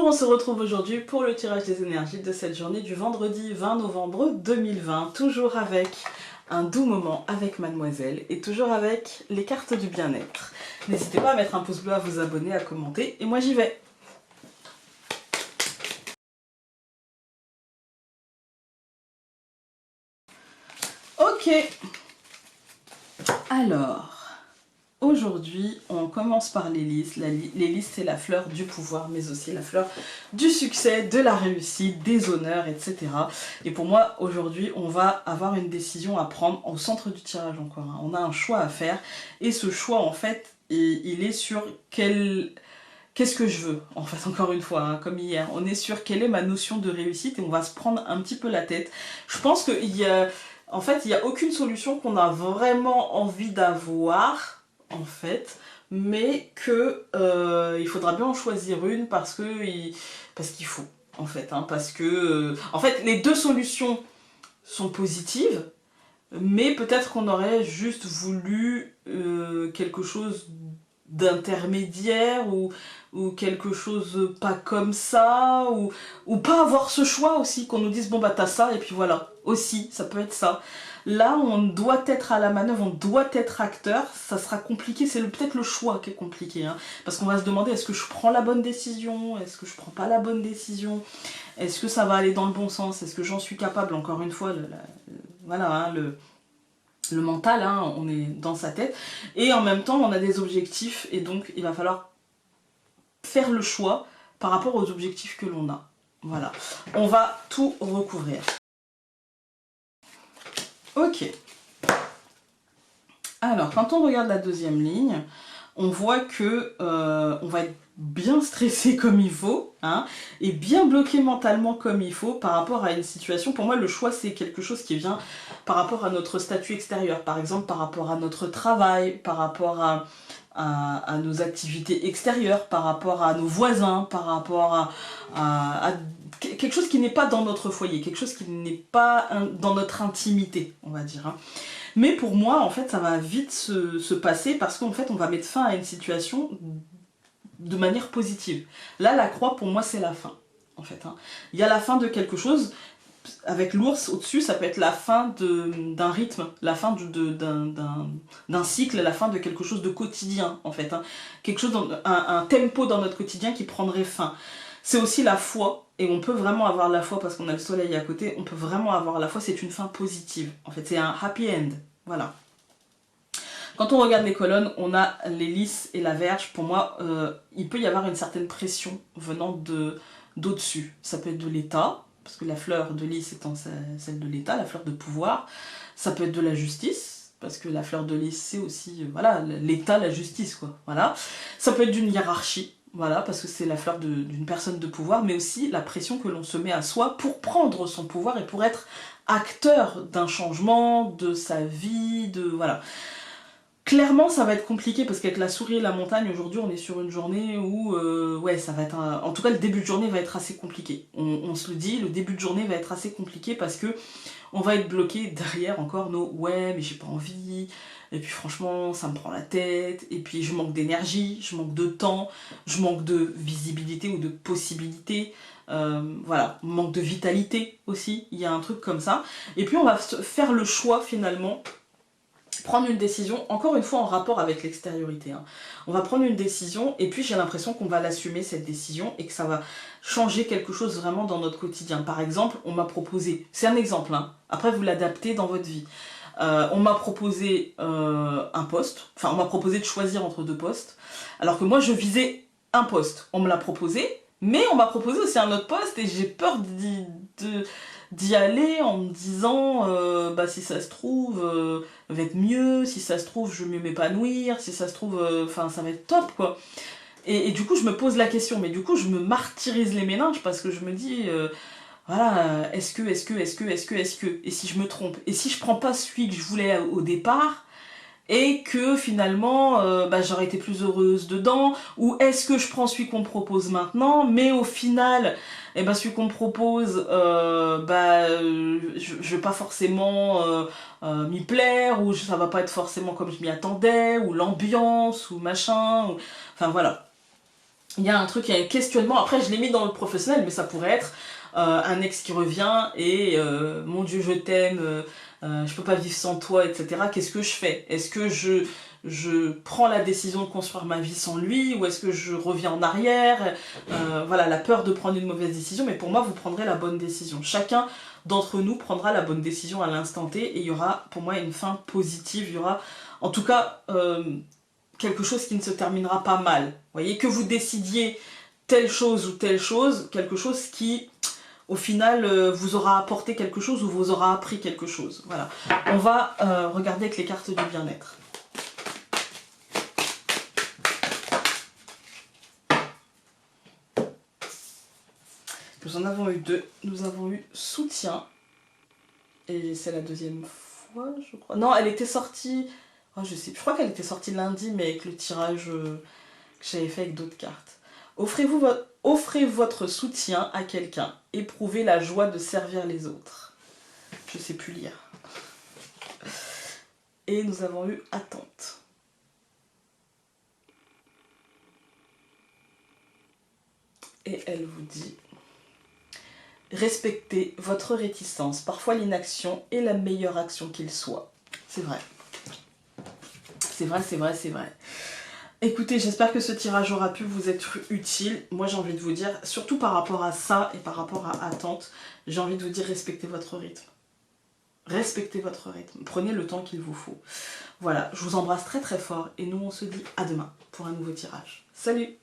on se retrouve aujourd'hui pour le tirage des énergies de cette journée du vendredi 20 novembre 2020, toujours avec un doux moment avec mademoiselle et toujours avec les cartes du bien-être. N'hésitez pas à mettre un pouce bleu, à vous abonner, à commenter et moi j'y vais. Ok, alors... Aujourd'hui, on commence par l'hélice. L'hélice, c'est la fleur du pouvoir, mais aussi la fleur du succès, de la réussite, des honneurs, etc. Et pour moi, aujourd'hui, on va avoir une décision à prendre au centre du tirage encore. On a un choix à faire. Et ce choix, en fait, il est sur qu'est-ce que je veux, en fait, encore une fois, comme hier. On est sur quelle est ma notion de réussite et on va se prendre un petit peu la tête. Je pense qu'il y a... En fait, il n'y a aucune solution qu'on a vraiment envie d'avoir, en fait, mais que il faudra bien en choisir une parce qu'il faut, en fait, parce que en fait les deux solutions sont positives, mais peut-être qu'on aurait juste voulu quelque chose d'intermédiaire ou quelque chose pas comme ça ou pas avoir ce choix aussi, qu'on nous dise bon bah t'as ça et puis voilà, aussi ça peut être ça. Là on doit être à la manœuvre, on doit être acteur, ça sera compliqué, c'est peut-être le choix qui est compliqué, parce qu'on va se demander est-ce que je prends la bonne décision, est-ce que je prends pas la bonne décision, est-ce que ça va aller dans le bon sens, est-ce que j'en suis capable, encore une fois, voilà, le mental, on est dans sa tête, et en même temps on a des objectifs, et donc il va falloir faire le choix par rapport aux objectifs que l'on a. Voilà, on va tout recouvrir. Ok. Alors, quand on regarde la deuxième ligne, on voit que on va être bien stressé comme il faut, et bien bloqué mentalement comme il faut par rapport à une situation. Pour moi, le choix, c'est quelque chose qui vient par rapport à notre statut extérieur, par exemple par rapport à notre travail, par rapport à nos activités extérieures, par rapport à nos voisins, par rapport à quelque chose qui n'est pas dans notre foyer, quelque chose qui n'est pas dans notre intimité, on va dire. Mais pour moi, en fait, ça va vite se passer parce qu'en fait, on va mettre fin à une situation de manière positive. Là, la croix, pour moi, c'est la fin, en fait. Il y a la fin de quelque chose. Avec l'ours au-dessus, ça peut être la fin d'un rythme, la fin d'un cycle, la fin de quelque chose de quotidien, en fait. Quelque chose, un tempo dans notre quotidien qui prendrait fin. C'est aussi la foi, et on peut vraiment avoir la foi parce qu'on a le soleil à côté, on peut vraiment avoir la foi, c'est une fin positive. En fait, c'est un happy end, voilà. Quand on regarde les colonnes, on a l'hélice et la verge. Pour moi, il peut y avoir une certaine pression venant d'au-dessus. Ça peut être de l'État, parce que la fleur de lys étant celle de l'État, la fleur de pouvoir. Ça peut être de la justice, parce que la fleur de lys, c'est aussi voilà, l'État, la justice, quoi. Voilà. Ça peut être d'une hiérarchie, voilà, parce que c'est la fleur d'une personne de pouvoir, mais aussi la pression que l'on se met à soi pour prendre son pouvoir et pour être acteur d'un changement, de sa vie, voilà. Clairement, ça va être compliqué parce qu'avec la souris et la montagne, aujourd'hui, on est sur une journée où, ouais, ça va être en tout cas, le début de journée va être assez compliqué. On se le dit, le début de journée va être assez compliqué parce que on va être bloqué derrière encore nos ouais, mais j'ai pas envie. Et puis franchement, ça me prend la tête. Et puis je manque d'énergie, je manque de temps, je manque de visibilité ou de possibilité. Voilà, manque de vitalité aussi. Il y a un truc comme ça. Et puis on va faire le choix finalement. Prendre une décision, encore une fois en rapport avec l'extériorité. On va prendre une décision et puis j'ai l'impression qu'on va l'assumer cette décision et que ça va changer quelque chose vraiment dans notre quotidien. Par exemple, on m'a proposé, c'est un exemple, après vous l'adaptez dans votre vie. On m'a proposé un poste, enfin on m'a proposé de choisir entre deux postes, alors que moi je visais un poste. On me l'a proposé, mais on m'a proposé aussi un autre poste et j'ai peur d'y aller en me disant bah si ça se trouve va être mieux, si ça se trouve je vais mieux m'épanouir, si ça se trouve enfin ça va être top quoi. Et du coup je me pose la question, mais du coup je me martyrise les méninges parce que je me dis voilà, est-ce que, et si je me trompe, et si je prends pas celui que je voulais au départ, et que finalement bah, j'aurais été plus heureuse dedans, ou est-ce que je prends celui qu'on me propose maintenant, mais au final, eh ben, celui qu'on me propose, je vais pas forcément m'y plaire, ou ça va pas être forcément comme je m'y attendais, ou l'ambiance, ou machin, enfin voilà. il y a un truc, il y a un questionnement. Après, je l'ai mis dans le professionnel, mais ça pourrait être un ex qui revient et mon Dieu, je t'aime, je peux pas vivre sans toi, etc. Qu'est-ce que je fais? Est-ce que je prends la décision de construire ma vie sans lui, ou est-ce que je reviens en arrière? Voilà, la peur de prendre une mauvaise décision, mais pour moi, vous prendrez la bonne décision. Chacun d'entre nous prendra la bonne décision à l'instant T, et il y aura pour moi une fin positive, il y aura en tout cas quelque chose qui ne se terminera pas mal. Vous voyez, que vous décidiez telle chose ou telle chose, quelque chose qui au final vous aura apporté quelque chose ou vous aura appris quelque chose. Voilà. On va regarder avec les cartes du bien-être. Nous en avons eu deux. Nous avons eu soutien. Et c'est la deuxième fois, je crois. Non, elle était sortie... Oh, je sais, je crois qu'elle était sortie lundi, mais avec le tirage que j'avais fait avec d'autres cartes. Offrez votre soutien à quelqu'un. Éprouvez la joie de servir les autres. Je sais plus lire. Et nous avons eu attente. Et elle vous dit: respectez votre réticence. Parfois l'inaction est la meilleure action qu'il soit. C'est vrai. C'est vrai, c'est vrai, c'est vrai. Écoutez, j'espère que ce tirage aura pu vous être utile. Moi, j'ai envie de vous dire, surtout par rapport à ça et par rapport à attente, j'ai envie de vous dire, respectez votre rythme. Respectez votre rythme. Prenez le temps qu'il vous faut. Voilà, je vous embrasse très très fort et nous, on se dit à demain pour un nouveau tirage. Salut!